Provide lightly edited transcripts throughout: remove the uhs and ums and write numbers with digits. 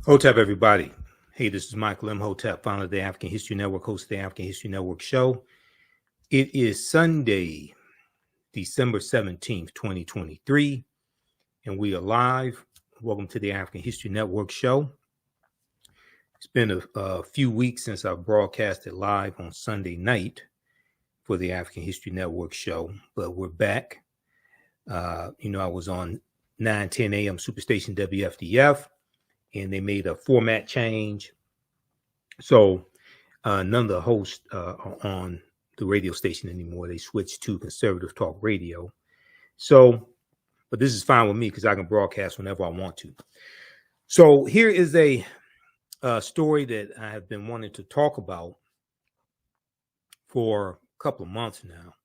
Hotep, everybody. Hey, this is Michael Imhotep, founder of the African History Network, host of the African History Network show. It is Sunday, December 17th, 2023, and we are live. Welcome to the African History Network show. It's been a few weeks since I've broadcasted live on Sunday night for the African History Network show, but we're back. I was on 9:10 a.m. Superstation WFDF, and they made a format change. So none of the hosts are on the radio station anymore. They switched to Conservative Talk Radio. But this is fine with me because I can broadcast whenever I want to. So here is a story that I have been wanting to talk about for a couple of months now.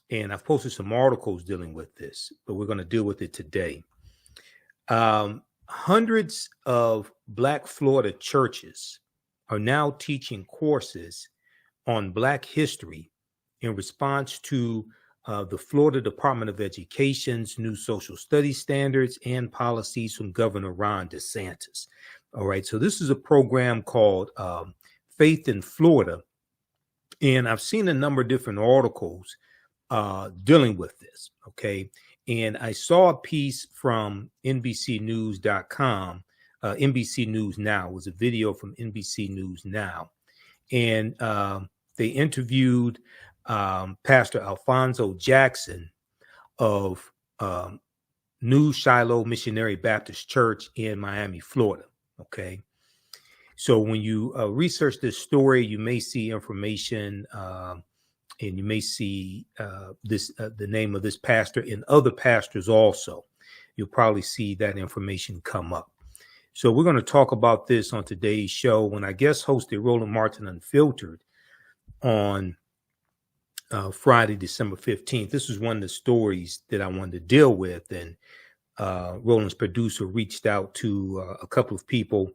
And I've posted some articles dealing with this, but we're going to deal with it today. Hundreds of Black Florida churches are now teaching courses on Black history in response to the Florida Department of Education's new social studies standards and policies from Governor Ron DeSantis. All right, so this is a program called Faith in Florida, and I've seen a number of different articles dealing with this, okay? And I saw a piece from NBCnews.com, NBC News Now. It was a video from NBC News Now. And they interviewed Pastor Alphonso Jackson of New Shiloh Missionary Baptist Church in Miami, Florida, okay? So when you research this story, you may see information and you may see the name of this pastor and other pastors also. You'll probably see that information come up. So we're going to talk about this on today's show when I guest hosted Roland Martin Unfiltered on Friday, December 15th. This is one of the stories that I wanted to deal with. And Roland's producer reached out to a couple of people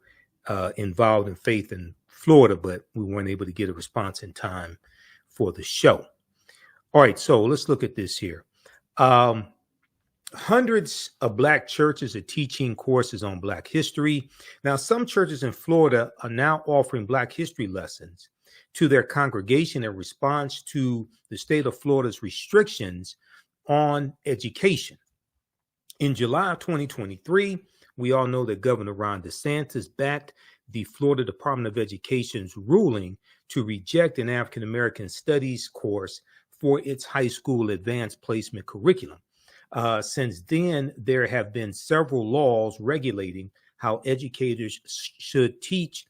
involved in Faith in Florida, but we weren't able to get a response in time for the show. All right, so let's look at this here. Hundreds of Black churches are teaching courses on Black history. Now, some churches in Florida are now offering Black history lessons to their congregation in response to the state of Florida's restrictions on education. In July of 2023, we all know that Governor Ron DeSantis backed the Florida Department of Education's ruling to reject an African American studies course for its high school advanced placement curriculum. Since then, there have been several laws regulating how educators should teach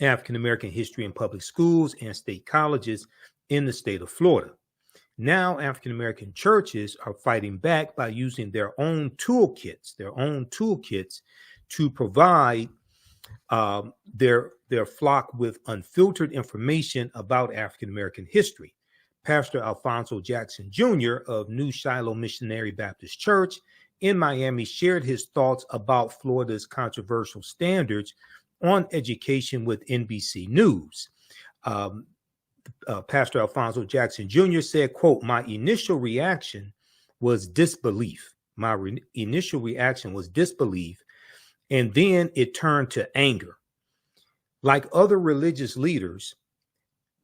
African American history in public schools and state colleges in the state of Florida. Now, African American churches are fighting back by using their own toolkits to provide their flock with unfiltered information about African American history. Pastor Alphonso Jackson Jr. of New Shiloh Missionary Baptist Church in Miami shared his thoughts about Florida's controversial standards on education with NBC News. Pastor Alphonso Jackson Jr. said, quote, "My initial reaction was disbelief. Initial reaction was disbelief, and then it turned to anger. Like other religious leaders,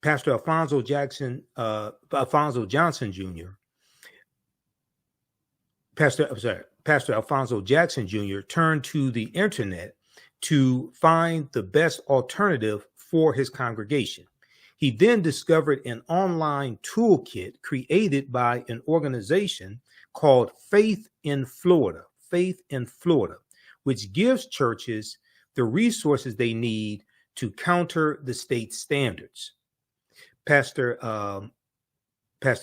Pastor Alphonso Jackson Jr. Pastor Alphonso Jackson Jr. turned to the internet to find the best alternative for his congregation. He then discovered an online toolkit created by an organization called Faith in Florida, which gives churches the resources they need to counter the state standards. Pastor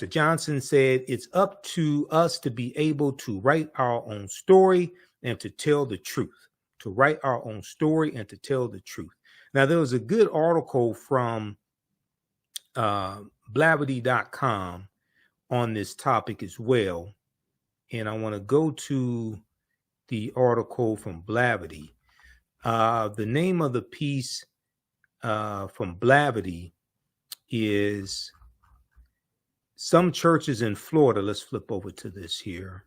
Johnson said, "It's up to us to be able to write our own story and to tell the truth, Now, there was a good article from Blavity.com on this topic as well. And I want to go to the article from Blavity. The name of the piece from Blavity is some churches in Florida. Let's flip over to this here.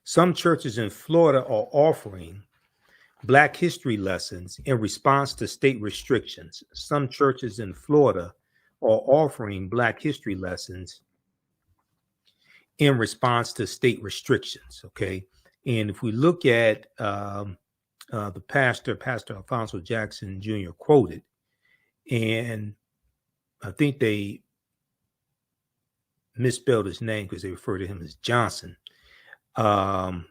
Some churches in Florida are offering Black history lessons in response to state restrictions. Some churches in Florida are offering Black history lessons in response to state restrictions. Okay. And if we look at the Pastor Alphonso Jackson Jr. quoted, and I think they misspelled his name because they refer to him as Johnson. And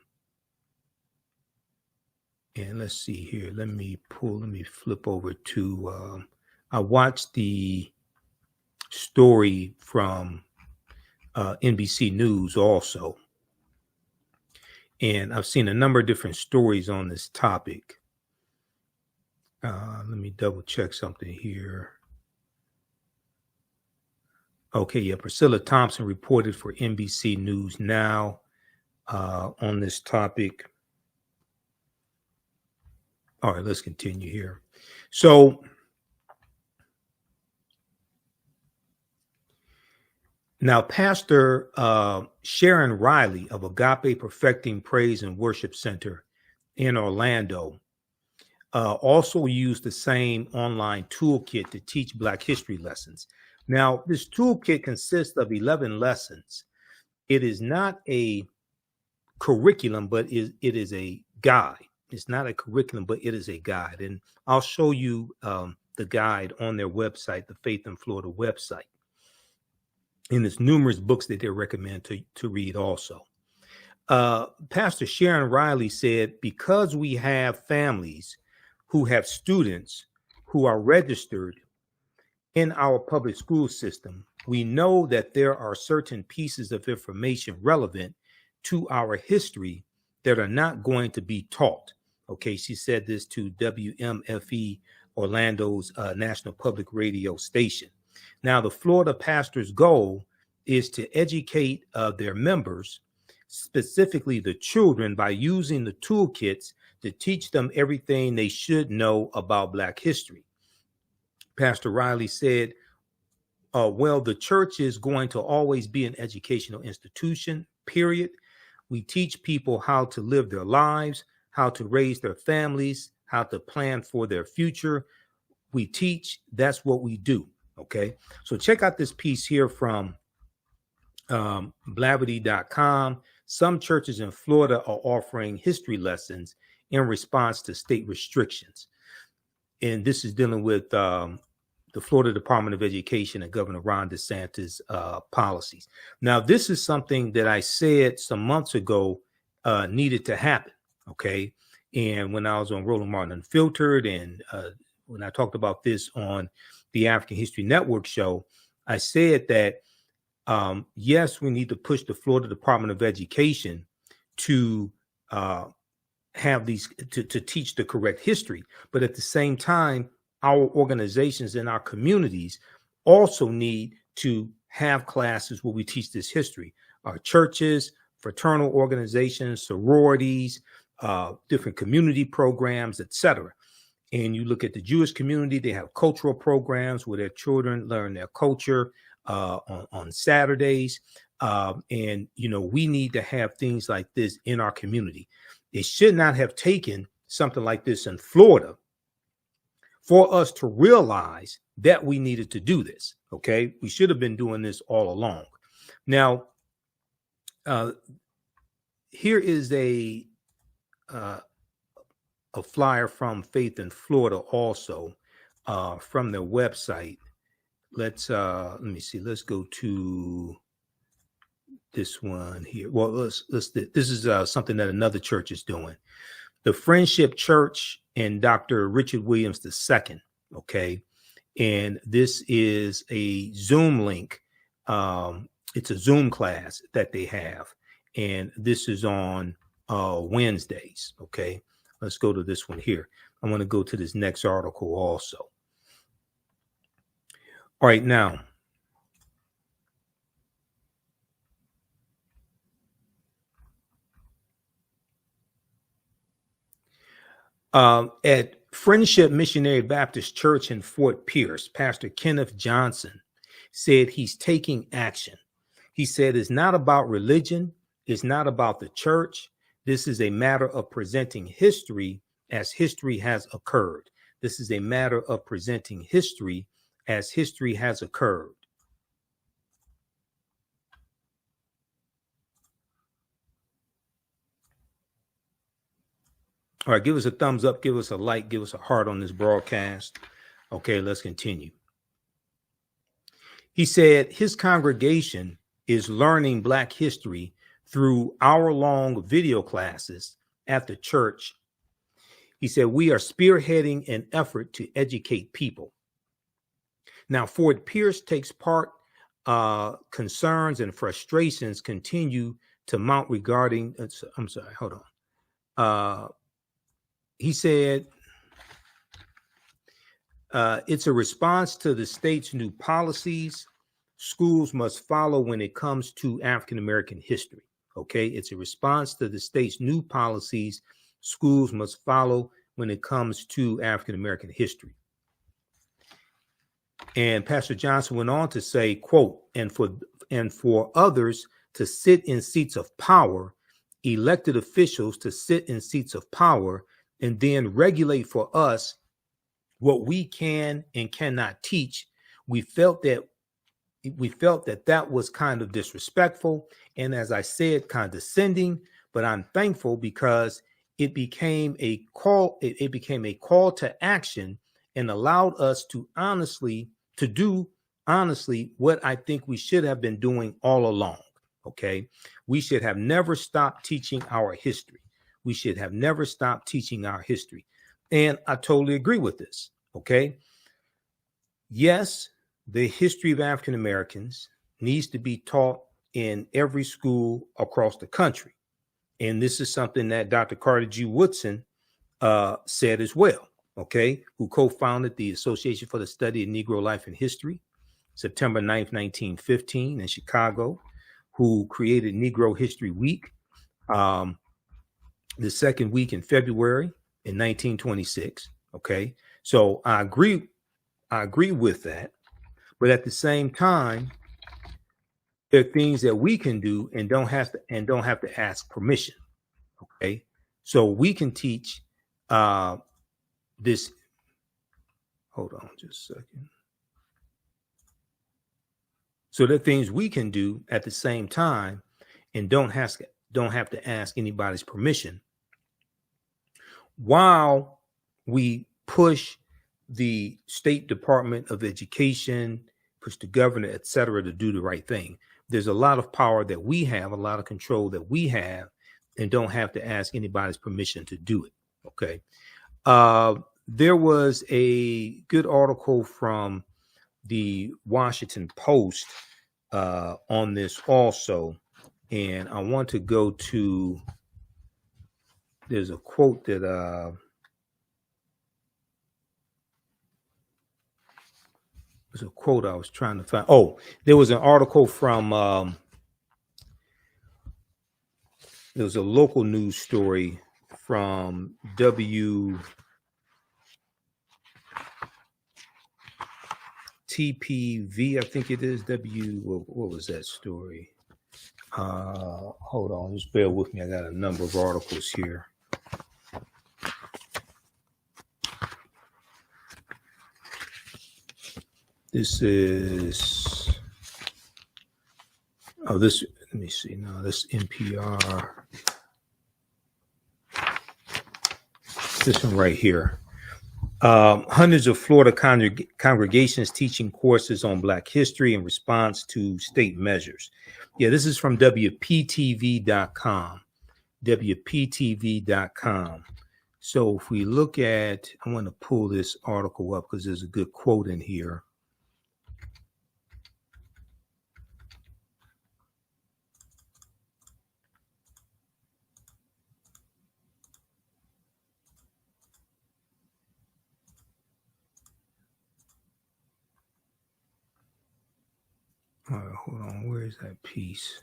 let's see here. Let me flip over to, I watched the story from NBC News also. And I've seen a number of different stories on this topic. Let me double check something here. Okay, yeah, Priscilla Thompson reported for NBC News Now on this topic. All right, let's continue here. So now, Pastor Sharon Riley of Agape Perfecting Praise and Worship Center in Orlando also used the same online toolkit to teach Black history lessons. Now, this toolkit consists of 11 lessons. It is not a curriculum, but it is a guide. It's not a curriculum, but it is a guide. And I'll show you the guide on their website, the Faith in Florida website. And there's numerous books that they recommend to read also. Pastor Sharon Riley said, because we have families who have students who are registered in our public school system, we know that there are certain pieces of information relevant to our history that are not going to be taught. Okay, she said this to WMFE, Orlando's national public radio station. Now, the Florida pastor's goal is to educate their members, specifically the children, by using the toolkits to teach them everything they should know about Black history. Pastor Riley said, well, the church is going to always be an educational institution, period. We teach people how to live their lives, how to raise their families, how to plan for their future. We teach, that's what we do. Okay, so check out this piece here from Blavity.com. Some churches in Florida are offering history lessons in response to state restrictions. And this is dealing with the Florida Department of Education and Governor Ron DeSantis policies. Now, this is something that I said some months ago needed to happen. Okay, and when I was on Roland Martin Unfiltered, and when I talked about this on the African History Network show, I said that, yes, we need to push the Florida Department of Education to have these, to teach the correct history. But at the same time, our organizations and our communities also need to have classes where we teach this history. Our churches, fraternal organizations, sororities, different community programs, etc. And you look at the Jewish community, they have cultural programs where their children learn their culture on Saturdays. And, you know, we need to have things like this in our community. It should not have taken something like this in Florida for us to realize that we needed to do this. Okay, we should have been doing this all along. Now, here is a flyer from Faith in Florida also from their website. Let's let me see. Let's go to this one here. Well, let's this is something that another church is doing. The Friendship Church and Dr. Richard Williams II. Okay, and this is a Zoom link. It's a Zoom class that they have, and this is on Wednesdays. Okay, let's go to this one here. I want to go to this next article also. All right, now, at Friendship Missionary Baptist Church in Fort Pierce, Pastor Kenneth Johnson said he's taking action. He said it's not about religion. It's not about the church. This is a matter of presenting history as history has occurred. This is a matter of presenting history as history has occurred. All right, give us a thumbs up, give us a like, give us a heart on this broadcast. Okay, let's continue. He said his congregation is learning Black history through hour-long video classes at the church. He said, we are spearheading an effort to educate people. Now, Ford Pierce takes part. Concerns and frustrations continue to mount regarding, I'm sorry, hold on. He said, it's a response to the state's new policies schools must follow when it comes to African American history. Okay, it's a response to the state's new policies schools must follow when it comes to African American history. And Pastor Johnson went on to say, quote, and for others to sit in seats of power, elected officials to sit in seats of power, and then regulate for us what we can and cannot teach. We felt that was kind of disrespectful, and as I said, condescending. But I'm thankful because it became a call. It became a call to action and allowed us to do honestly what I think we should have been doing all along. Okay, we should have never stopped teaching our history. We should have never stopped teaching our history. And I totally agree with this. Okay. Yes, the history of African Americans needs to be taught in every school across the country. And this is something that Dr. Carter G. Woodson said as well, okay, who co-founded the Association for the Study of Negro Life and History, September 9th, 1915 in Chicago, who created Negro History Week, the second week in February in 1926. Okay, so I agree with that, but at the same time, there are things that we can do and don't have to ask permission. Okay, so we can teach this. Hold on just a second. So there are things we can do at the same time and don't have to ask anybody's permission, while we push the State Department of Education, push the governor, et cetera, to do the right thing. There's a lot of power that we have, a lot of control that we have, and don't have to ask anybody's permission to do it. Okay. There was a good article from the Washington Post on this also, and I want to go to, there's a quote that there's a quote I was trying to find. Oh, there was an article from there was a local news story from WTPV, I think it is. What was that story? Hold on, just bear with me. I got a number of articles here. This is, let me see. No, this NPR. This one right here. Hundreds of Florida congregations teaching courses on Black history in response to state measures. Yeah, this is from WPTV.com. WPTV.com. So if we look at, I want to pull this article up because there's a good quote in here. All right, hold on. Where is that piece?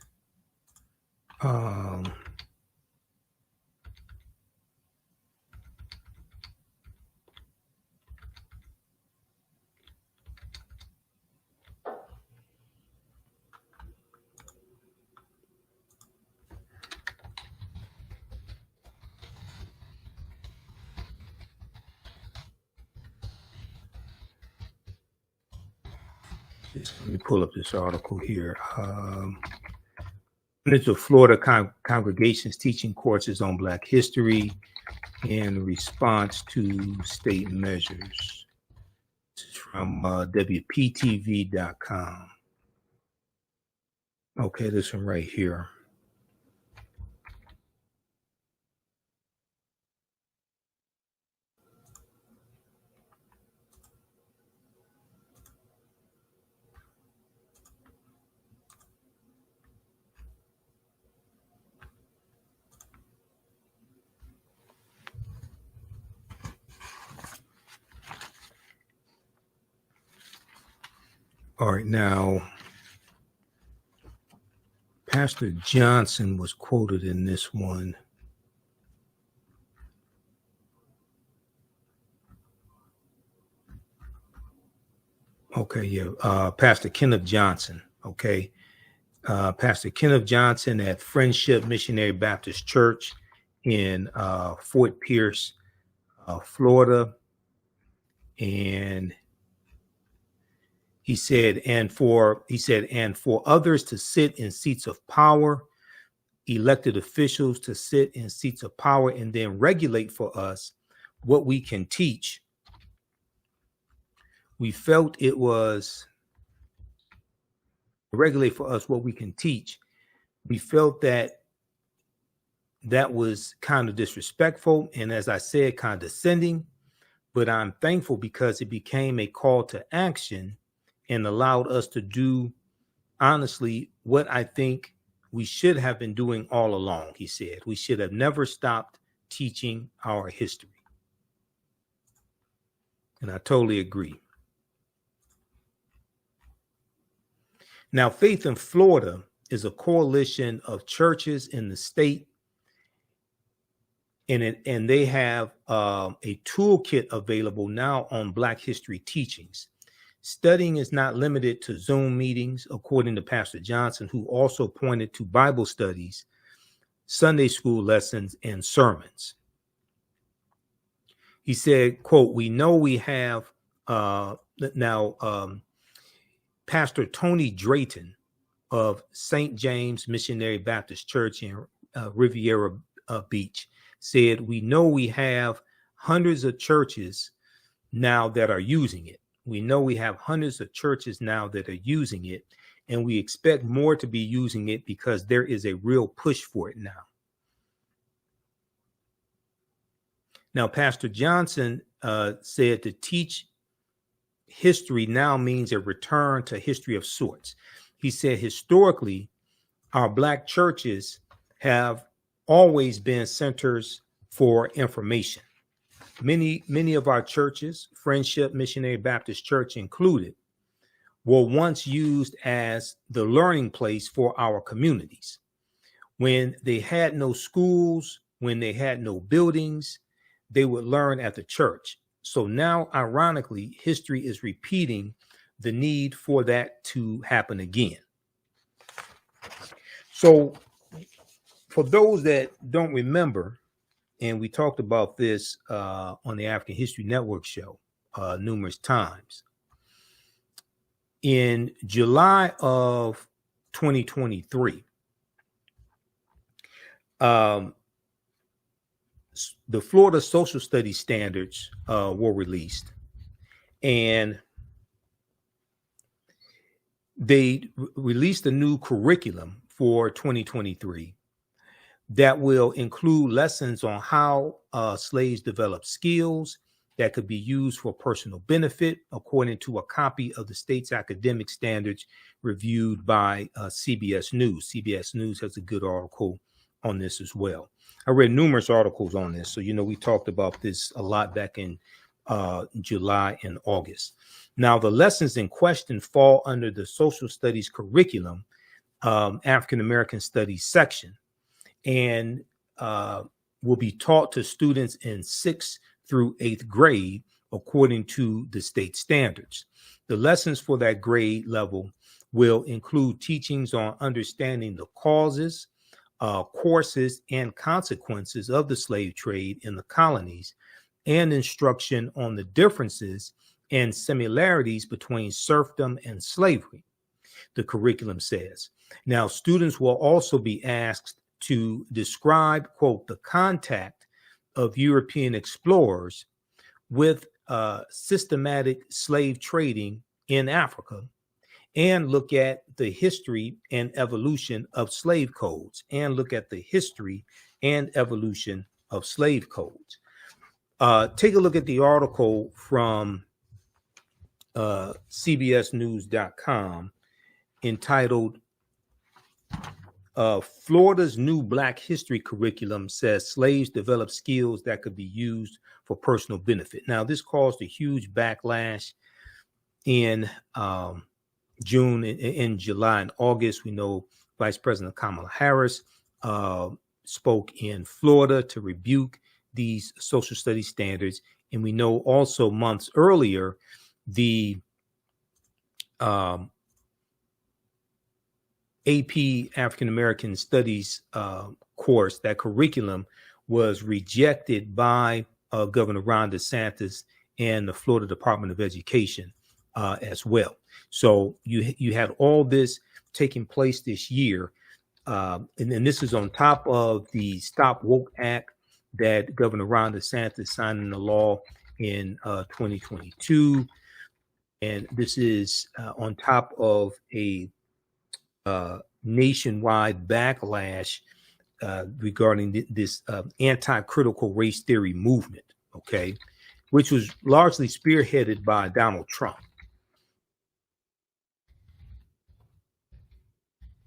Let me pull up this article here. It's a Florida congregations teaching courses on Black history in response to state measures. This is from WPTV.com. Okay, this one right here. All right, now, Pastor Johnson was quoted in this one. Okay, yeah, Pastor Kenneth Johnson, okay. Pastor Kenneth Johnson at Friendship Missionary Baptist Church in Fort Pierce, Florida. And he said, and for others to sit in seats of power, elected officials to sit in seats of power and then regulate for us what we can teach. We felt it was regulate for us what we can teach. We felt that was kind of disrespectful and, as I said, condescending, but I'm thankful because it became a call to action and allowed us to do, honestly, what I think we should have been doing all along. He said we should have never stopped teaching our history. And I totally agree. Now, Faith in Florida is a coalition of churches in the state, and they have a toolkit available now on Black history teachings. Studying is not limited to Zoom meetings, according to Pastor Johnson, who also pointed to Bible studies, Sunday school lessons, and sermons. He said, quote, we know we have Pastor Tony Drayton of St. James Missionary Baptist Church in Riviera Beach said, we know we have hundreds of churches now that are using it. We know we have hundreds of churches now that are using it, and we expect more to be using it because there is a real push for it now. Now, Pastor Johnson said to teach history now means a return to history of sorts. He said, historically, our Black churches have always been centers for information. Many of our churches, Friendship Missionary Baptist Church included, were once used as the learning place for our communities. When they had no schools, when they had no buildings, they would learn at the church. So now, ironically, history is repeating the need for that to happen again. So for those that don't remember, and we talked about this on the African History Network show numerous times, in July of 2023, the Florida Social Studies standards were released, and they released a new curriculum for 2023 that will include lessons on how slaves developed skills that could be used for personal benefit, according to a copy of the state's academic standards reviewed by CBS News. CBS News has a good article on this as well. I read numerous articles on this. So, we talked about this a lot back in July and August. Now, the lessons in question fall under the social studies curriculum, African American Studies section, and will be taught to students in 6th through 8th grade, according to the state standards. The lessons for that grade level will include teachings on understanding the causes, courses, and consequences of the slave trade in the colonies, and instruction on the differences and similarities between serfdom and slavery, the curriculum says. Now, students will also be asked to describe, quote, the contact of European explorers with systematic slave trading in Africa, and look at the history and evolution of slave codes, and look at the history and evolution of slave codes. Take a look at the article from CBSnews.com entitled Florida's New Black History Curriculum Says Slaves Develop Skills That Could Be Used for Personal Benefit. Now, this caused a huge backlash in June, in July, and August. We know Vice President Kamala Harris spoke in Florida to rebuke these social studies standards. And we know also months earlier, the AP African American Studies course, that curriculum, was rejected by Governor Ron DeSantis and the Florida Department of Education as well. So you had all this taking place this year. And then this is on top of the Stop Woke Act that Governor Ron DeSantis signed into law in 2022. And this is on top of a nationwide backlash regarding this anti-critical race theory movement, okay, which was largely spearheaded by Donald Trump.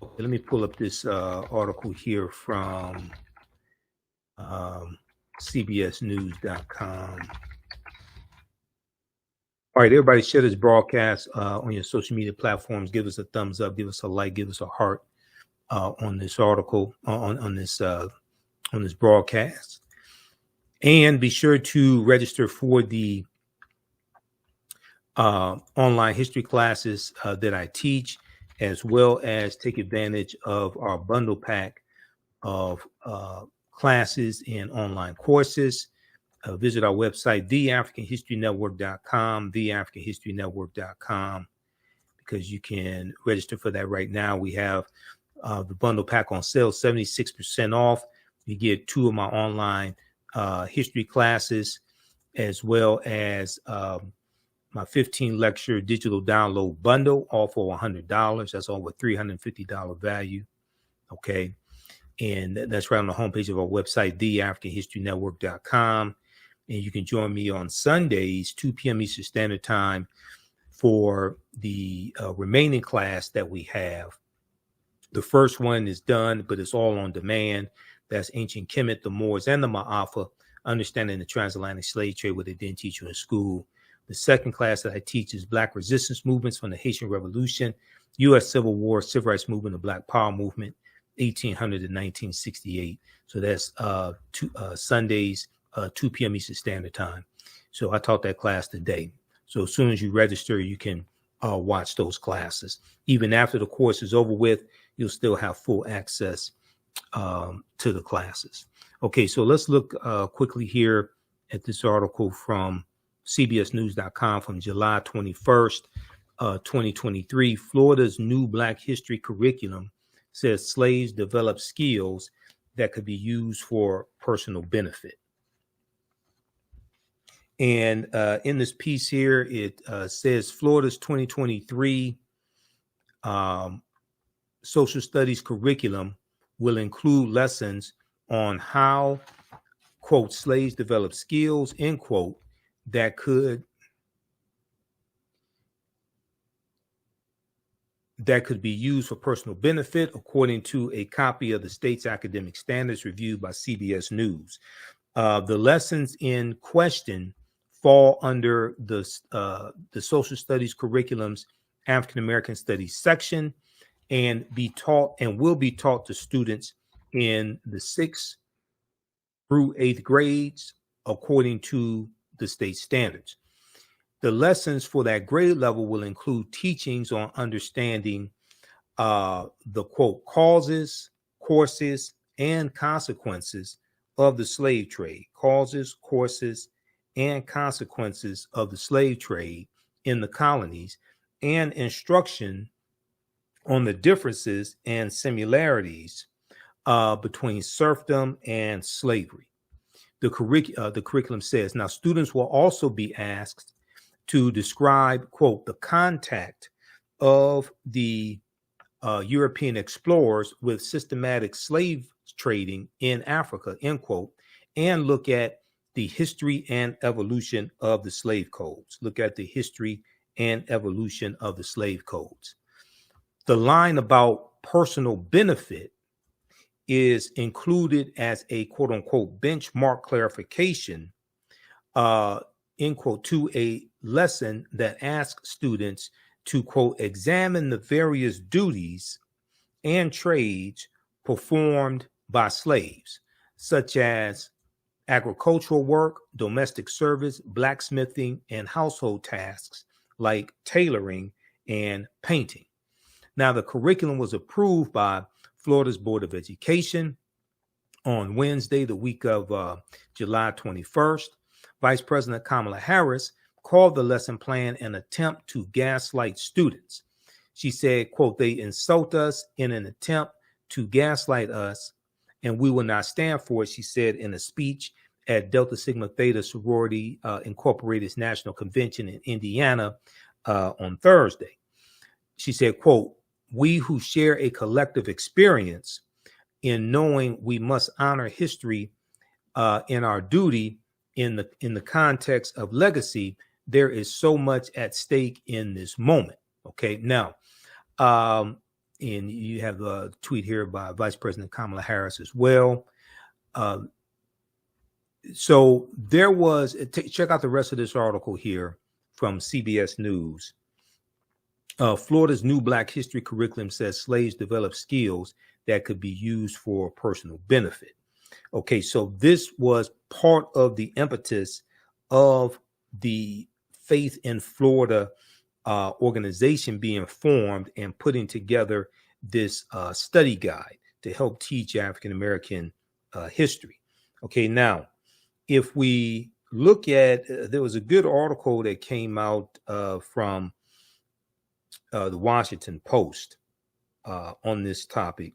Okay, let me pull up this article here from CBSnews.com. All right, everybody, share this broadcast on your social media platforms. Give us a thumbs up, give us a like, give us a heart on this article, on this broadcast, and be sure to register for the online history classes that I teach, as well as take advantage of our bundle pack of classes and online courses. Visit our website, TheAfricanHistoryNetwork.com, TheAfricanHistoryNetwork.com, because you can register for that right now. We have the bundle pack on sale, 76% off. You get 2 of my online history classes, as well as my 15 lecture digital download bundle, all for $100. That's over $350 value. Okay. And that's right on the homepage of our website, TheAfricanHistoryNetwork.com. And you can join me on Sundays, 2 p.m. Eastern Standard Time, for the remaining class that we have. The first one is done, but it's all on demand. That's Ancient Kemet, the Moors, and the Ma'afa, Understanding the Transatlantic Slave Trade, what they didn't teach you in school. The second class that I teach is Black Resistance Movements from the Haitian Revolution, U.S. Civil War, Civil Rights Movement, the Black Power Movement, 1800 to 1968. So that's Sundays, 2 p.m. Eastern Standard Time. So I taught that class today. So as soon as you register, you can watch those classes. Even after the course is over with, you'll still have full access to the classes. Okay, so let's look quickly here at this article from CBSnews.com from July 21st, 2023. Florida's new Black history curriculum says slaves develop skills that could be used for personal benefit. And in this piece here, it says Florida's 2023 social studies curriculum will include lessons on how, quote, slaves develop skills, end quote, that could be used for personal benefit, according to a copy of the state's academic standards reviewed by CBS News. The lessons in question fall under the social studies curriculum's African American Studies section, and will be taught to students in the 6th through 8th grades, according to the state standards. The lessons for that grade level will include teachings on understanding the, quote, causes, courses, and consequences of the slave trade, causes, courses, and consequences of the slave trade, in the colonies and instruction on the differences and similarities between serfdom and slavery. The curriculum says, now students will also be asked to describe, quote, the contact of the European explorers with systematic slave trading in Africa, end quote, and look at the history and evolution of the slave codes. Look at the history and evolution of the slave codes. The line about personal benefit is included as a quote unquote benchmark clarification, end quote, to a lesson that asks students to quote examine the various duties and trades performed by slaves, such as agricultural work, domestic service, blacksmithing, and household tasks like tailoring and painting. Now, the curriculum was approved by Florida's Board of Education on Wednesday, the week of July 21st. Vice President Kamala Harris called the lesson plan an attempt to gaslight students. She said, quote, they insult us in an attempt to gaslight us, and we will not stand for it, she said in a speech at Delta Sigma Theta Sorority Incorporated's National Convention in Indiana on Thursday. She said, quote, we who share a collective experience in knowing we must honor history in our duty in the context of legacy, there is so much at stake in this moment. Okay, now, and you have a tweet here by Vice President Kamala Harris as well. So there was, check out the rest of this article here from CBS News. Florida's new Black history curriculum says slaves developed skills that could be used for personal benefit. Okay, so this was part of the impetus of the Faith in Florida organization being formed and putting together this study guide to help teach African-American history. Okay, now, if we look at, there was a good article that came out from the Washington Post on this topic.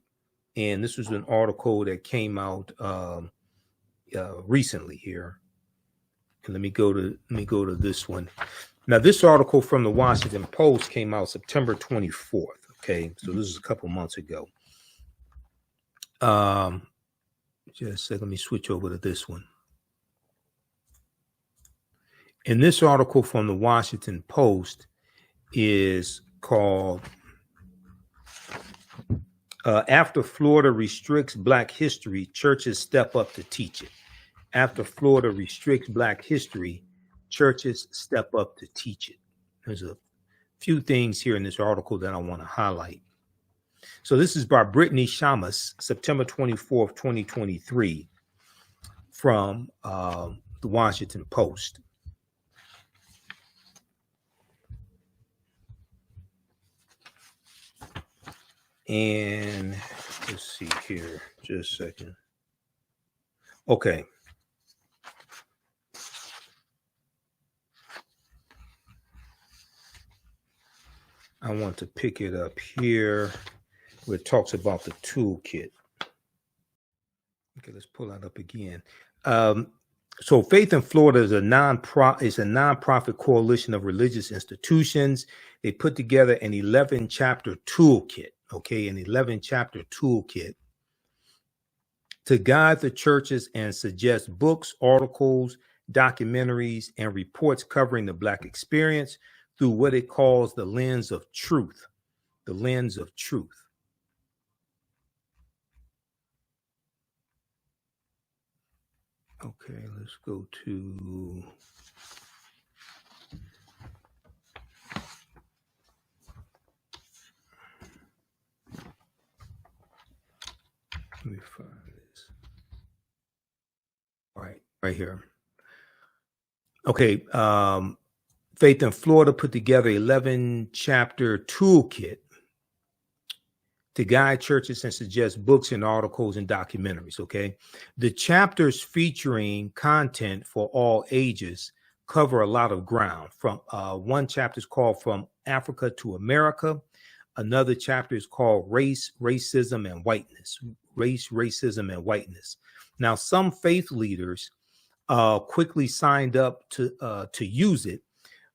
And this was an article that came out recently here. And let me go to this one. Now, this article from the Washington Post came out September 24th. Okay, so this is a couple months ago. Just a second, let me switch over to this one. And this article from the Washington Post is called After Florida Restricts Black History, Churches Step Up to Teach It. After Florida restricts Black history, churches step up to teach it. There's a few things here in this article that I want to highlight. So this is by Brittany Shamus, September 24th, 2023, from the Washington Post. And let's see here, just a second. Okay. I want to pick it up here where it talks about the toolkit. Okay, let's pull that up again. So Faith in Florida is a nonprofit coalition of religious institutions. They put together an 11-chapter toolkit, okay, an 11-chapter toolkit to guide the churches and suggest books, articles, documentaries, and reports covering the Black experience through what it calls the lens of truth, the lens of truth. Okay, let's go to let me find this. All right here. Okay, Faith in Florida put together 11-chapter toolkit to guide churches and suggest books and articles and documentaries, okay? The chapters featuring content for all ages cover a lot of ground. From one chapter is called From Africa to America. Another chapter is called Race, Racism, and Whiteness. Race, Racism, and Whiteness. Now, some faith leaders quickly signed up to use it,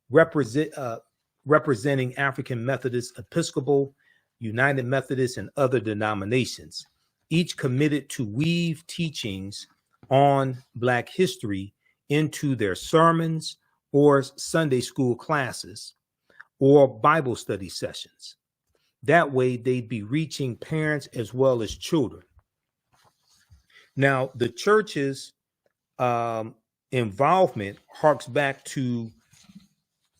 representing African Methodist, Episcopal, United Methodist, and other denominations, each committed to weave teachings on Black history into their sermons or Sunday school classes or Bible study sessions. That way, they'd be reaching parents as well as children. Now, the church's involvement harks back to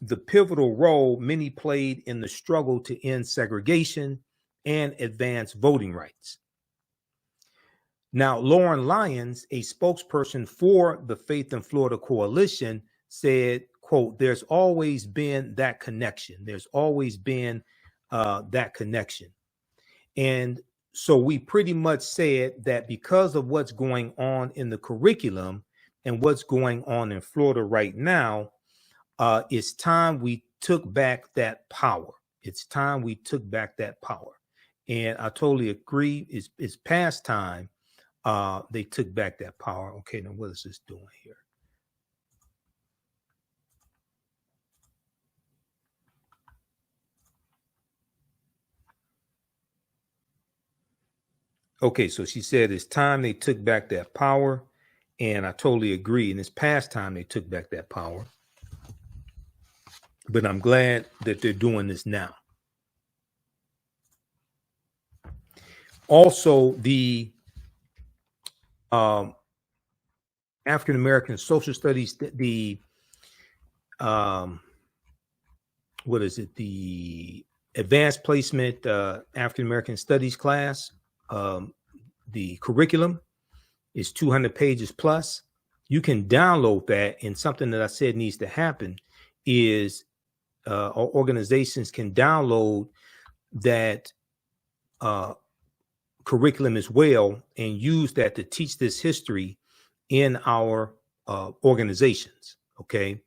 the pivotal role many played in the struggle to end segregation and advance voting rights. Now, Lauren Lyons, a spokesperson for the Faith in Florida Coalition, said, quote, "There's always been that connection. There's always been that connection." And so we pretty much said that because of what's going on in the curriculum and what's going on in Florida right now, it's time we took back that power. It's time we took back that power. And I totally agree. It's past time they took back that power. Okay, now what is this doing here? Okay, so she said it's time they took back that power, and I totally agree. And it's past time they took back that power. But I'm glad that they're doing this now. Also, the African American Social Studies, the what is it? The Advanced Placement African American Studies class. The curriculum is 200 pages plus. You can download that, and something that I said needs to happen is organizations can download that curriculum as well and use that to teach this history in our organizations. Okay,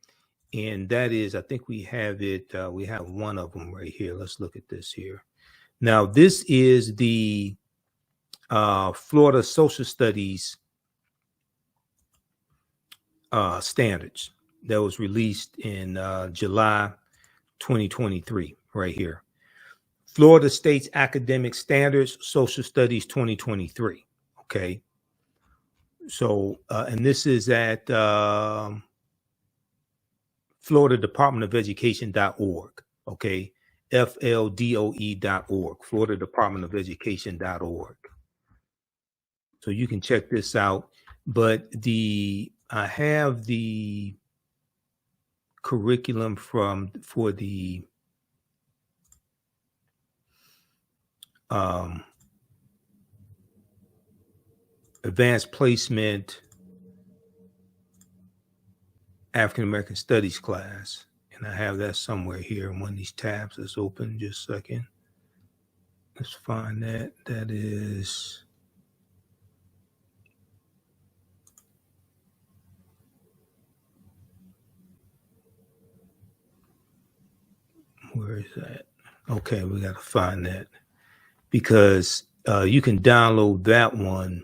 and that is, I think we have it. We have one of them right here. Let's look at this here. Now, this is the Florida Social Studies standards that was released in July 2023, right here. Florida State's Academic Standards, Social Studies 2023. Okay. So, and this is at Florida Department of Education.org. Okay. FLDOE.org, Florida Department of Education.org. So you can check this out. But I have the curriculum for the Advanced Placement African American Studies class. And I have that somewhere here in one of these tabs that's open. Just a second. Let's find that. That is... Where is that? Okay, we got to find that, because you can download that one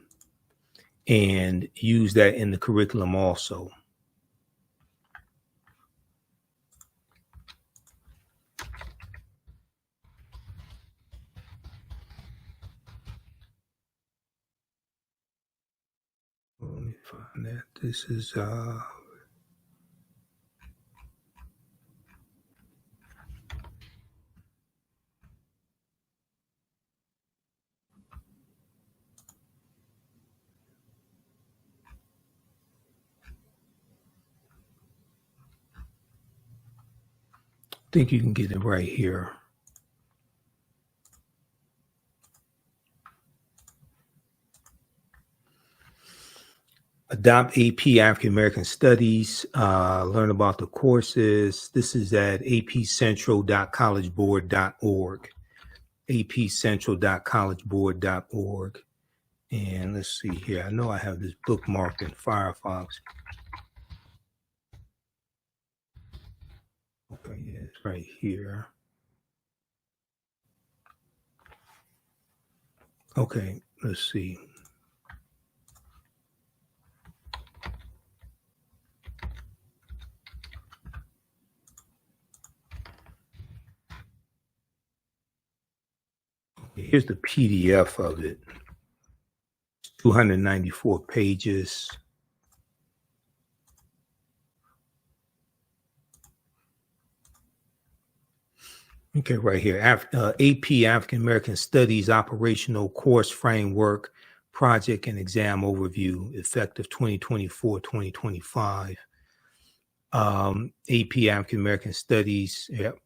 and use that in the curriculum also. Let me find that. This is I think you can get it right here. Adopt AP African American Studies, learn about the courses. This is at apcentral.collegeboard.org, apcentral.collegeboard.org. And let's see here. I know I have this bookmarked in Firefox. Okay, yeah, it's right here. Okay, let's see. Here's the PDF of it. 294 pages. Okay, right here. AP African American Studies Operational Course Framework Project and Exam Overview, effective 2024-2025. AP African American Studies. Yep.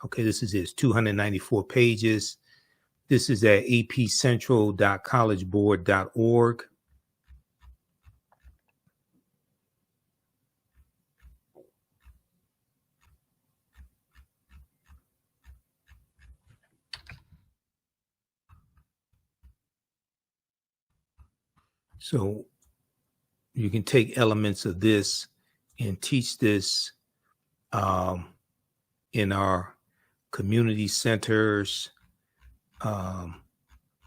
Okay, this is it. 294 pages. This is at apcentral.collegeboard.org. So you can take elements of this and teach this in our community centers,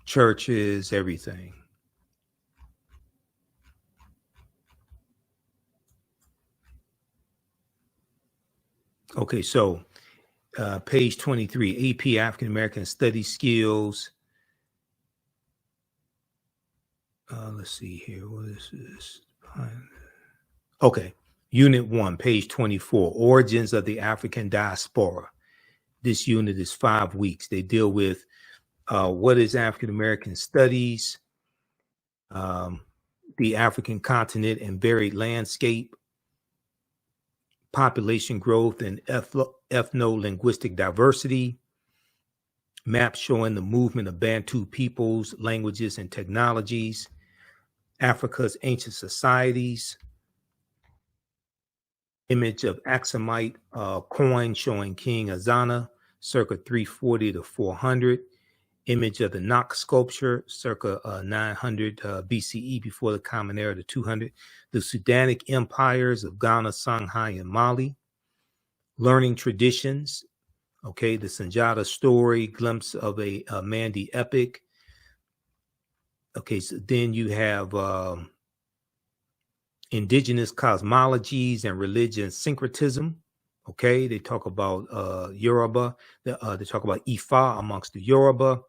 churches, everything. Okay, so page 23, AP African American Study Skills. Let's see here. What is this? Okay, Unit 1, page 24, Origins of the African Diaspora. This unit is 5 weeks. They deal with what is African American studies, the African continent and varied landscape, population growth and ethno-linguistic diversity, maps showing the movement of Bantu peoples, languages, and technologies, Africa's ancient societies, image of Aksumite coin showing King Azana, circa 340 to 400, image of the Knox sculpture, circa 900 BCE, before the Common Era to 200, the Sudanic empires of Ghana, Songhai, and Mali, learning traditions, okay, the Sanjata story, glimpse of a Mandi epic. Okay, so then you have indigenous cosmologies and religion syncretism. Okay, they talk about Yoruba, they talk about Ifa amongst the Yoruba,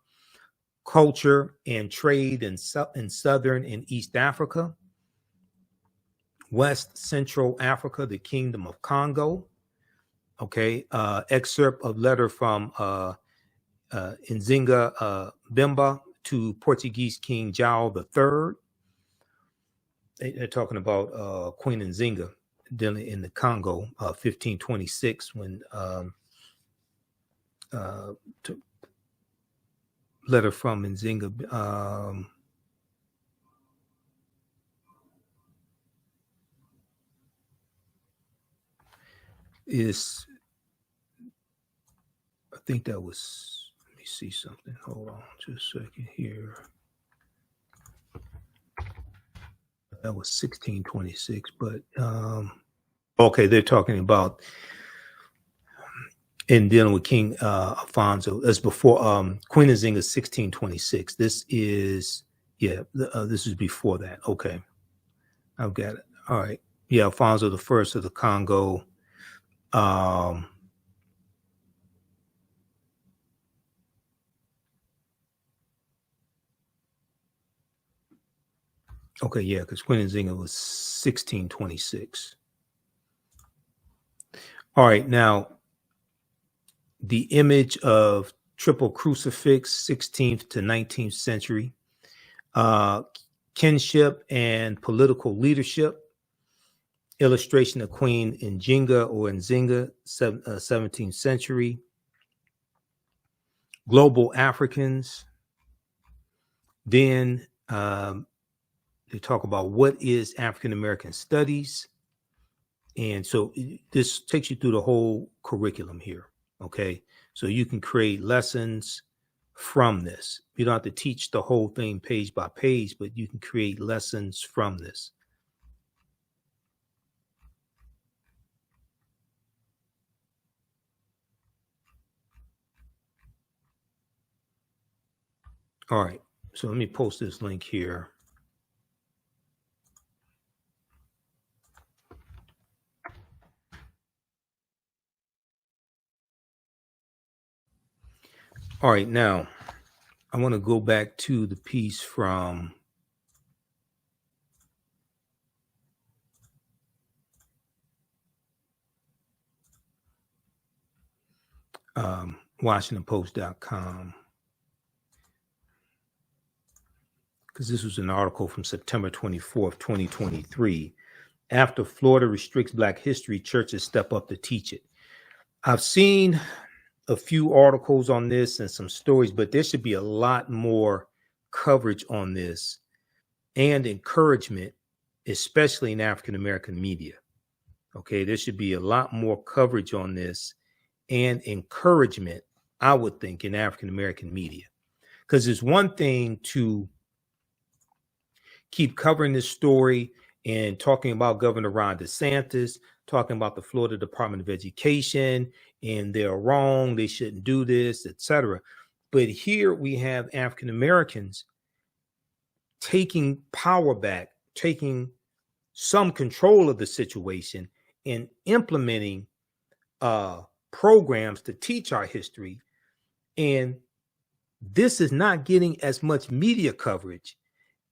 culture and trade in Southern and East Africa, West Central Africa, the Kingdom of Congo. Okay, excerpt of letter from Nzinga Bemba to Portuguese King João III. They're talking about Queen Nzinga dealing in the Congo, 1526, when letter from Nzinga. Is, I think that was, let me see something. Hold on just a second here. That was 1626, but okay, they're talking about in dealing with King Alphonso. That's before Queen Nzinga 1626. This is, yeah, this is before that. Okay, I've got it. All right, yeah, Alfonso the First of the Congo. Okay, yeah, because Queen Nzinga was 1626. All right, now the image of triple crucifix, 16th to 19th century, kinship and political leadership, illustration of Queen Nzinga or Nzinga, 17th century, global Africans. Then they talk about what is African American studies. And so this takes you through the whole curriculum here. Okay. So you can create lessons from this. You don't have to teach the whole thing page by page, but you can create lessons from this. All right. So let me post this link here. All right. Now, I want to go back to the piece from WashingtonPost.com, because this was an article from September 24th, 2023. After Florida restricts Black history, churches step up to teach it. I've seen a few articles on this and some stories, but there should be a lot more coverage on this and encouragement, especially in African American media. Okay, there should be a lot more coverage on this and encouragement, I would think, in African American media. Because it's one thing to keep covering this story and talking about Governor Ron DeSantis, talking about the Florida Department of Education, and they're wrong, they shouldn't do this, etc. But here we have African Americans taking power back, taking some control of the situation, and implementing programs to teach our history. And this is not getting as much media coverage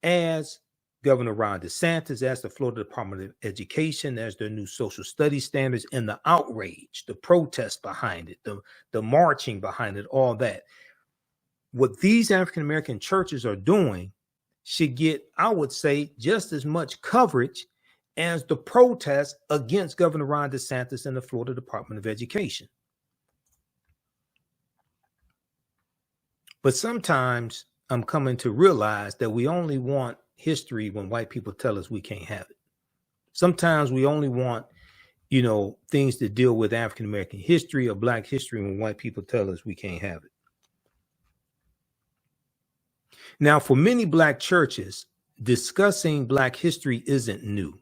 as Governor Ron DeSantis, as the Florida Department of Education, as their new social studies standards, and the outrage, the protest behind it, the marching behind it, all that. What these African American churches are doing should get, I would say, just as much coverage as the protest against Governor Ron DeSantis and the Florida Department of Education. But sometimes I'm coming to realize that we only want history when white people tell us we can't have it. Sometimes we only want, things to deal with African American history or Black history when white people tell us we can't have it. Now, for many Black churches, discussing Black history isn't new,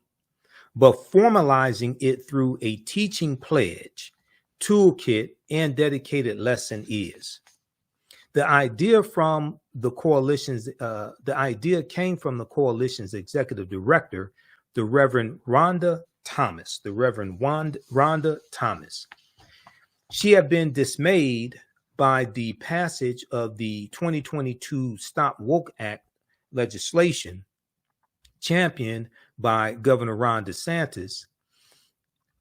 but formalizing it through a teaching pledge, toolkit, and dedicated lesson is. The idea came from the coalition's executive director, the Reverend Rhonda Thomas. She had been dismayed by the passage of the 2022 Stop Woke Act legislation championed by Governor Ron DeSantis,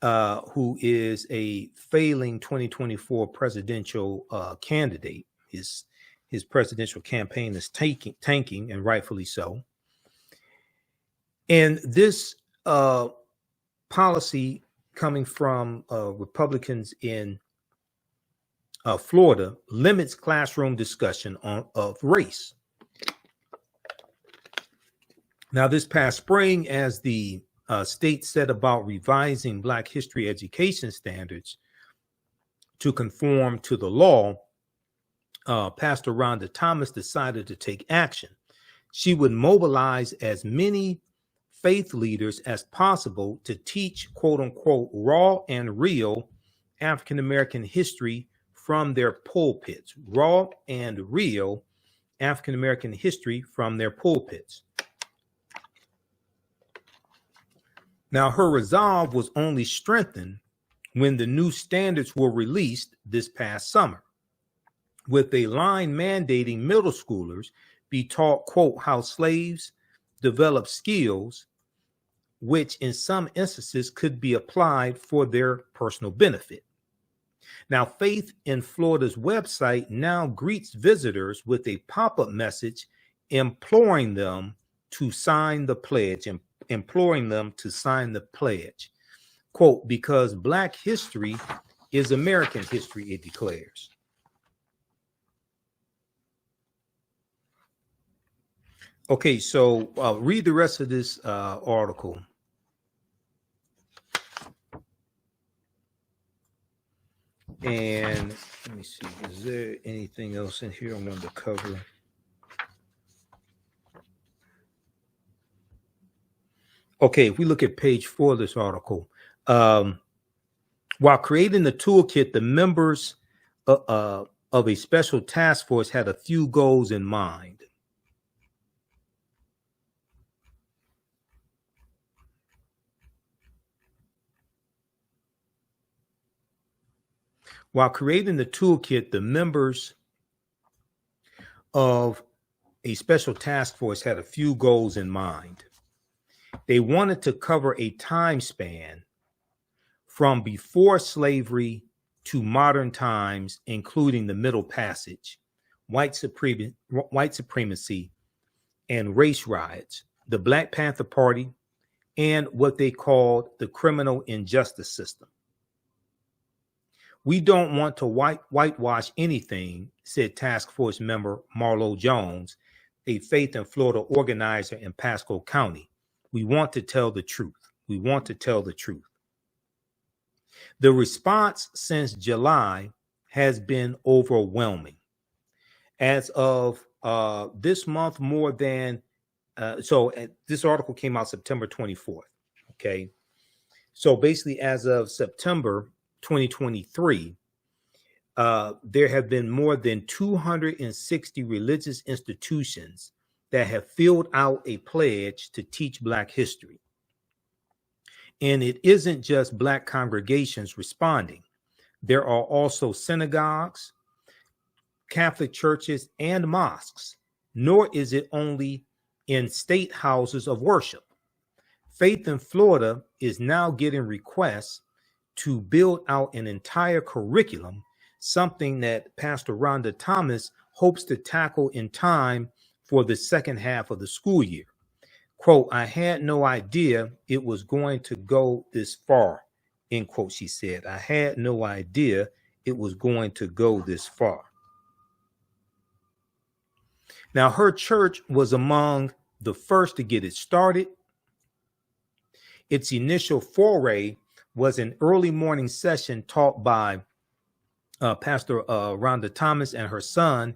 who is a failing 2024 presidential candidate. His presidential campaign is tanking, and rightfully so. And this policy coming from Republicans in Florida limits classroom discussion of race. Now, this past spring, as the state set about revising Black history education standards to conform to the law, Pastor Rhonda Thomas decided to take action. She would mobilize as many faith leaders as possible to teach, quote unquote, raw and real African American history from their pulpits. Raw and real African American history from their pulpits. Now, her resolve was only strengthened when the new standards were released this past summer, with a line mandating middle schoolers be taught, quote, how slaves develop skills, which in some instances could be applied for their personal benefit. Now, Faith in Florida's website now greets visitors with a pop-up message imploring them to sign the pledge, quote, because Black history is American history, it declares. Okay, so read the rest of this article. And let me see, is there anything else in here I wanted to cover? Okay, if we look at page 4 of this article, while creating the toolkit, the members of a special task force had a few goals in mind. While creating the toolkit, the members of a special task force had a few goals in mind. They wanted to cover a time span from before slavery to modern times, including the Middle Passage, white supremacy, and race riots, the Black Panther Party, and what they called the criminal injustice system. We don't want to whitewash anything, said task force member Marlo Jones, a Faith in Florida organizer in Pasco County. We want to tell the truth. We want to tell the truth. The response since July has been overwhelming. As of this month, more than this article came out September 24th. Okay. So basically, as of September 2023, there have been more than 260 religious institutions that have filled out a pledge to teach Black history. And it isn't just Black congregations responding. There are also synagogues, Catholic churches, and mosques, nor is it only in state houses of worship. Faith in Florida is now getting requests to build out an entire curriculum, something that Pastor Rhonda Thomas hopes to tackle in time for the second half of the school year. Quote, I had no idea it was going to go this far, end quote, she said. I had no idea it was going to go this far. Now, her church was among the first to get it started. Its initial foray was an early morning session taught by Pastor Rhonda Thomas and her son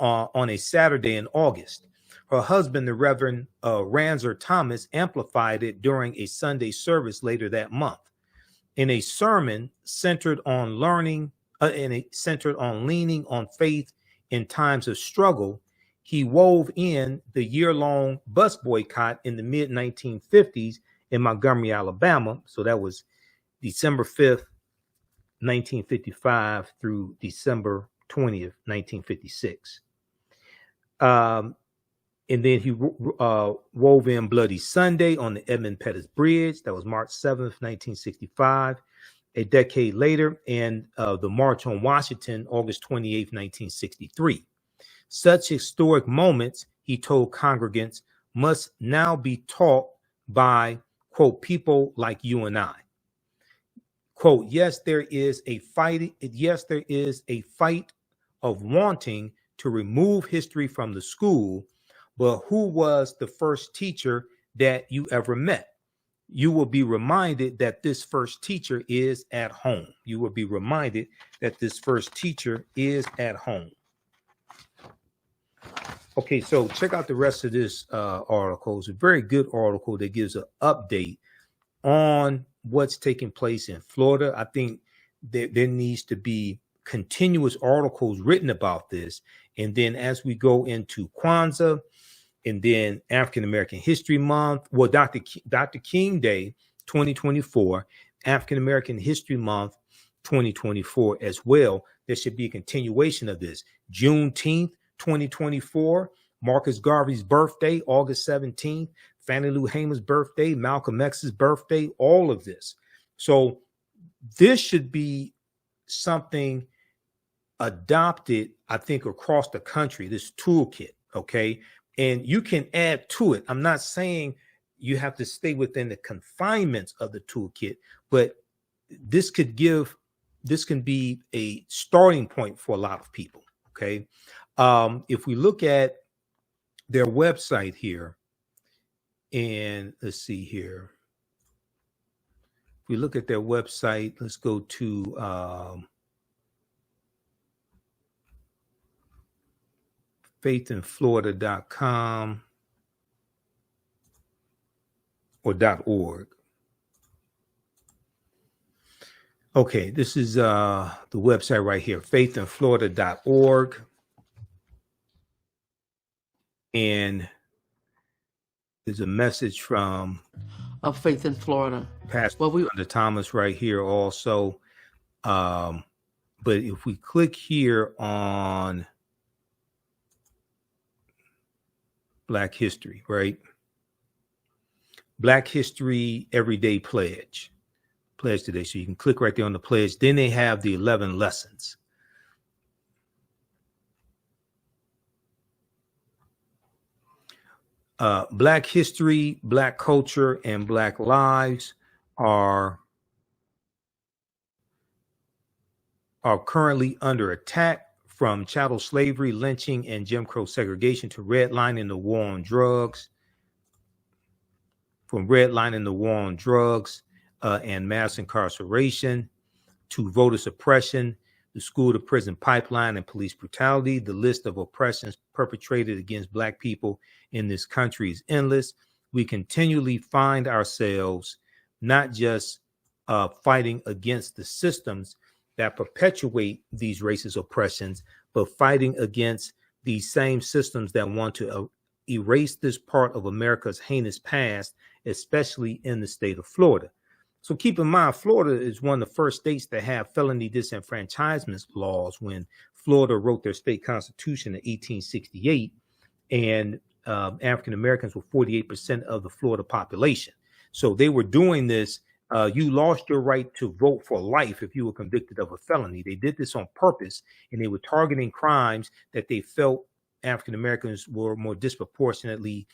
on a Saturday in August. Her husband, the Reverend Ranzer Thomas, amplified it during a Sunday service later that month. In a sermon centered on learning, centered on leaning on faith in times of struggle, he wove in the year-long bus boycott in the mid-1950s in Montgomery, Alabama. So that was December 5th, 1955 through December 20th, 1956. And then he wove in Bloody Sunday on the Edmund Pettus Bridge. That was March 7th, 1965. A decade later, and the March on Washington, August 28th, 1963. Such historic moments, he told congregants, must now be taught by, quote, people like you and I. Quote, yes, there is a fight of wanting to remove history from the school, but who was the first teacher that you ever met? You will be reminded that this first teacher is at home. You will be reminded that this first teacher is at home. Okay, so check out the rest of this article. It's a very good article that gives an update on what's taking place in Florida. I think there needs to be continuous articles written about this. And then as we go into Kwanzaa and then African American History Month, well, Dr. King Day 2024, African American History Month 2024 as well. There should be a continuation of this. Juneteenth 2024, Marcus Garvey's birthday, August 17th, Fannie Lou Hamer's birthday, Malcolm X's birthday, all of this. So this should be something adopted, I think, across the country, this toolkit, okay? And you can add to it. I'm not saying you have to stay within the confinements of the toolkit, but this can be a starting point for a lot of people, okay? If we look at their website here, and let's see here. If we look at their website, let's go to faithinflorida.com or .org. Okay, this is the website right here, faithinflorida.org. And there's a message from of Faith in Florida. Pastor Rhonda Thomas right here also. But But if we click here on Black History, right? Black History Everyday Pledge today. So you can click right there on the pledge. Then they have the 11 lessons. Black history, Black culture, and Black lives are currently under attack, from chattel slavery, lynching, and Jim Crow segregation to redlining the war on drugs, and mass incarceration, to voter suppression, the school to prison pipeline, and police brutality. The list of oppressions perpetrated against Black people in this country is endless. We continually find ourselves not just fighting against the systems that perpetuate these racist oppressions, but fighting against these same systems that want to erase this part of America's heinous past, especially in the state of Florida. So keep in mind, Florida is one of the first states to have felony disenfranchisement laws when Florida wrote their state constitution in 1868, and African Americans were 48% of the Florida population. So they were doing this. You lost your right to vote for life if you were convicted of a felony. They did this on purpose, and they were targeting crimes that they felt African Americans were more disproportionately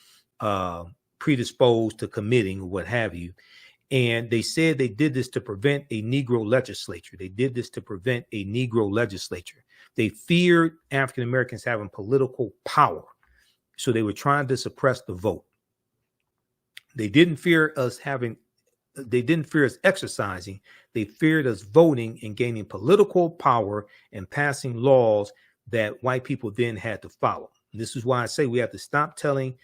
predisposed to committing, or what have you. And they said they did this to prevent a Negro legislature. They feared African Americans having political power. So they were trying to suppress the vote. They didn't fear us exercising. They feared us voting and gaining political power and passing laws that white people then had to follow. And this is why I say we have to stop telling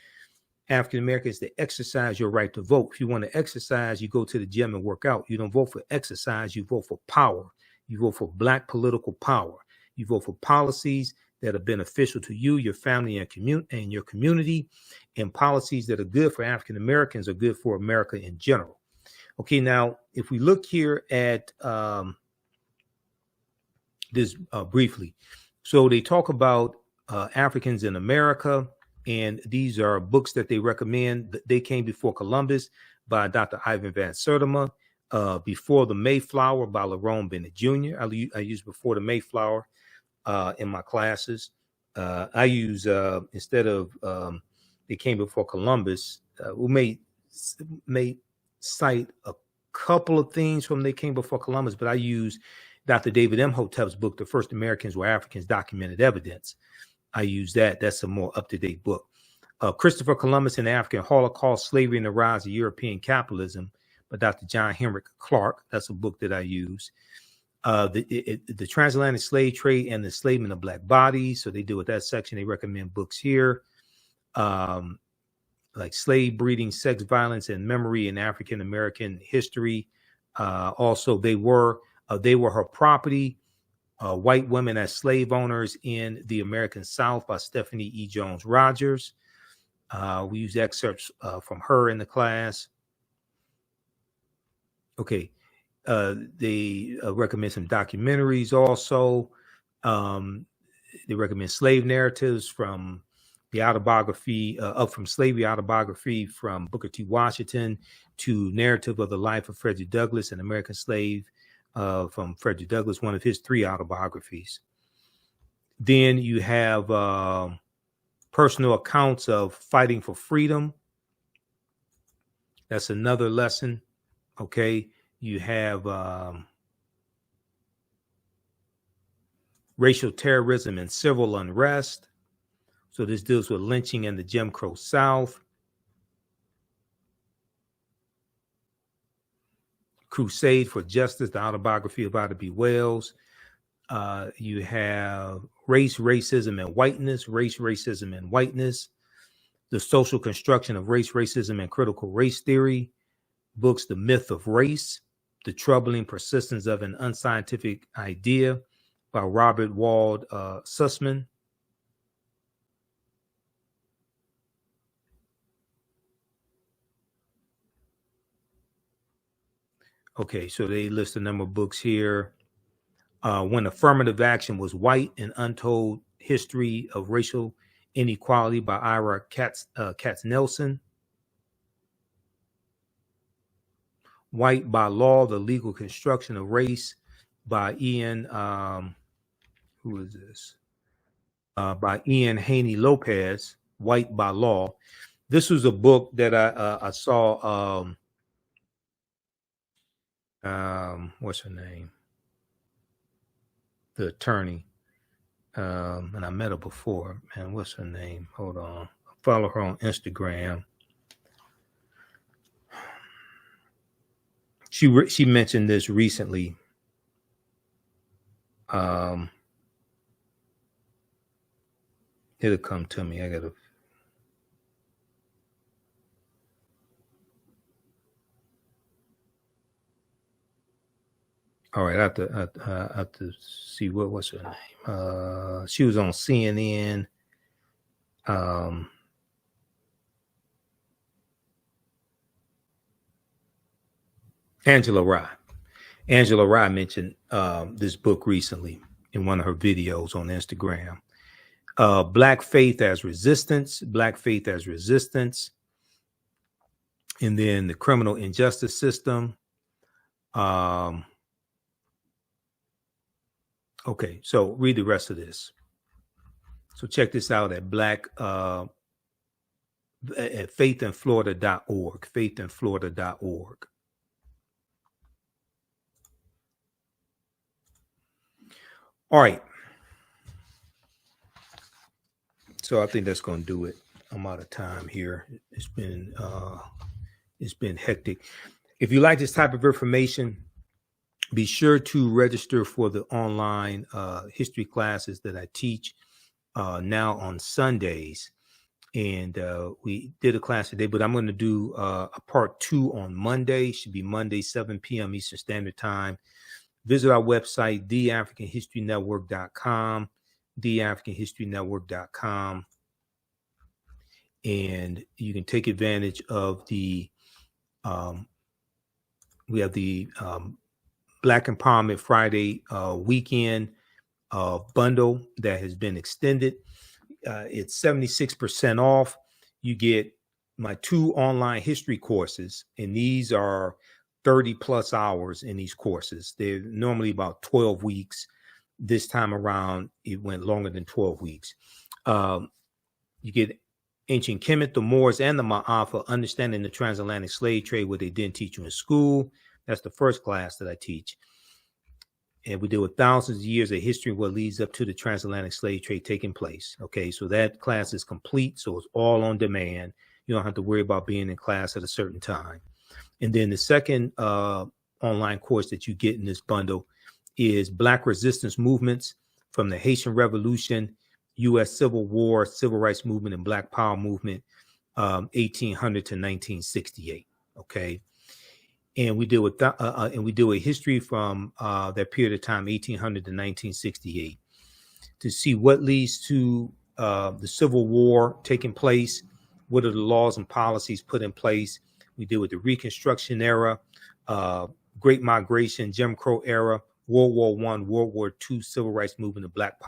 African Americans to exercise your right to vote. If you want to exercise, you go to the gym and work out. You don't vote for exercise, you vote for power. You vote for Black political power. You vote for policies that are beneficial to you, your family, and your community, and policies that are good for African Americans, are good for America in general. Okay, now, if we look here at this briefly. So they talk about Africans in America, and these are books that they recommend. They Came Before Columbus by Dr. Ivan Van Sertima, Before the Mayflower by Lerone Bennett Jr. I use Before the Mayflower in my classes. I use, instead of They Came Before Columbus, we may cite a couple of things from They Came Before Columbus, but I use Dr. David Imhotep's book, The First Americans Were Africans, Documented Evidence. I use that. That's a more up-to-date book. Christopher Columbus and the African Holocaust, Slavery and the Rise of European Capitalism by Dr. John Henrik Clark. That's a book that I use. The Transatlantic Slave Trade and the Enslavement of Black Bodies. So they deal with that section. They recommend books here. Like Slave Breeding, Sex Violence, and Memory in African American History. Also, They Were Her Property. White Women as Slave Owners in the American South by Stephanie E. Jones Rogers. We use excerpts from her in the class. Okay. They recommend some documentaries also. They recommend slave narratives from the autobiography, Up From Slavery autobiography from Booker T. Washington, to Narrative of the Life of Frederick Douglass, an American Slave, from Frederick Douglass, one of his 3 autobiographies. Then you have personal accounts of fighting for freedom. That's another lesson. Okay. You have racial terrorism and civil unrest. So this deals with lynching in the Jim Crow South. Crusade for Justice, the autobiography of Ida B. Wells. You have Race, Racism, and Whiteness, Race, Racism, and Whiteness. The Social Construction of Race, Racism, and Critical Race Theory. Books, The Myth of Race, The Troubling Persistence of an Unscientific Idea by Robert Wald Sussman. Okay, so they list a number of books here. When Affirmative Action Was White, An Untold History of Racial Inequality by Ira Katznelson. White by Law, The Legal Construction of Race by Ian, who is this? By Ian Haney Lopez, White by Law. This was a book that I saw, what's her name? The attorney. And I met her before. Man, what's her name? Hold on. I follow her on Instagram. She mentioned this recently. It'll come to me. I gotta. All right, I have to see what's her name. She was on CNN. Angela Rye mentioned this book recently in one of her videos on Instagram. Black Faith as Resistance, and then the Criminal Injustice System. Okay, so read the rest of this. So check this out at at faithinflorida.org, faithinflorida.org. All right. So I think that's going to do it. I'm out of time here. It's been hectic. If you like this type of information, be sure to register for the online history classes that I teach now on Sundays. And we did a class today, but I'm going to do a part 2 on Monday. Should be Monday, 7 p.m. Eastern Standard Time. Visit our website, TheAHNHistoryNetwork.com, TheAHNHistoryNetwork.com. And you can take advantage of we have the Black Empowerment Friday weekend bundle that has been extended. It's 76% off. You get my 2 online history courses, and these are 30 plus hours in these courses. They're normally about 12 weeks. This time around, it went longer than 12 weeks. You get Ancient Kemet, the Moors, and the Ma'afa, Understanding the Transatlantic Slave Trade, what they didn't teach you in school. That's the first class that I teach. And we deal with thousands of years of history, what leads up to the transatlantic slave trade taking place. Okay, so that class is complete. So it's all on demand. You don't have to worry about being in class at a certain time. And then the second online course that you get in this bundle is Black Resistance Movements from the Haitian Revolution, U.S. Civil War, Civil Rights Movement, and Black Power Movement, 1800 to 1968. Okay. And we deal with a history from that period of time, 1800 to 1968, to see what leads to the Civil War taking place. What are the laws and policies put in place? We deal with the Reconstruction era, Great Migration, Jim Crow era, World War I, World War II, Civil Rights Movement, the Black Power.